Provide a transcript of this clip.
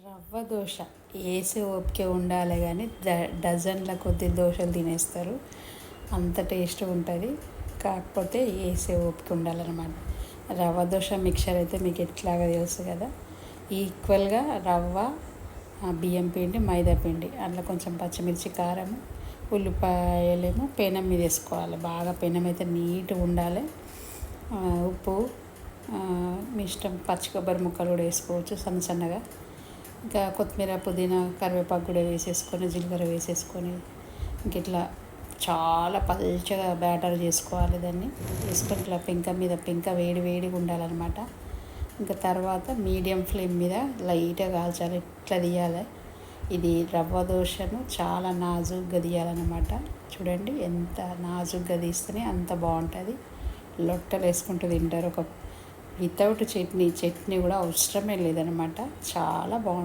రవ్వ దోశ వేసే ఓపిక ఉండాలి కానీ డజన్ల కొద్ది దోశలు తినేస్తారు. అంత టేస్ట్ ఉంటుంది. కాకపోతే వేసే ఓపిక ఉండాలన్నమాట. రవ్వ దోశ మిక్చర్ అయితే మీకు ఎట్లాగా తెలుసు కదా. ఈక్వల్గా రవ్వ, బియ్యం పిండి, మైదా పిండి, అందులో కొంచెం పచ్చిమిర్చి, కారం, ఉల్లిపాయలేమో పెనం మీద వేసుకోవాలి. బాగా పెనం అయితే నీట్గా ఉండాలి. ఉప్పు, మీ ఇష్టం, పచ్చి కొబ్బరి ముక్కలు కూడా వేసుకోవచ్చు సన్న సన్నగా. ఇంకా కొత్తిమీర, పుదీనా, కరివేపాకు కూడా వేసేసుకొని, జీలకర్ర వేసేసుకొని ఇంక ఇట్లా చాలా పల్చగా బ్యాటర్ చేసుకోవాలి. దాన్ని వేసుకొని ఇట్లా పెంక వేడి వేడిగా ఉండాలన్నమాట. ఇంకా తర్వాత మీడియం ఫ్లేమ్ మీద లైట్గా కాల్చాలి. ఇట్లా తీయాలి. ఇది రవ్వ దోశను చాలా నాజుగ్గా తీయాలన్నమాట. చూడండి ఎంత నాజుగ్గా తీస్తేనే అంత బాగుంటుంది. లొట్టలు వేసుకుంటూ తింటారు. వితౌట్ చట్నీ కూడా అవసరమే లేదనమాట. చాలా బాగుంటుంది.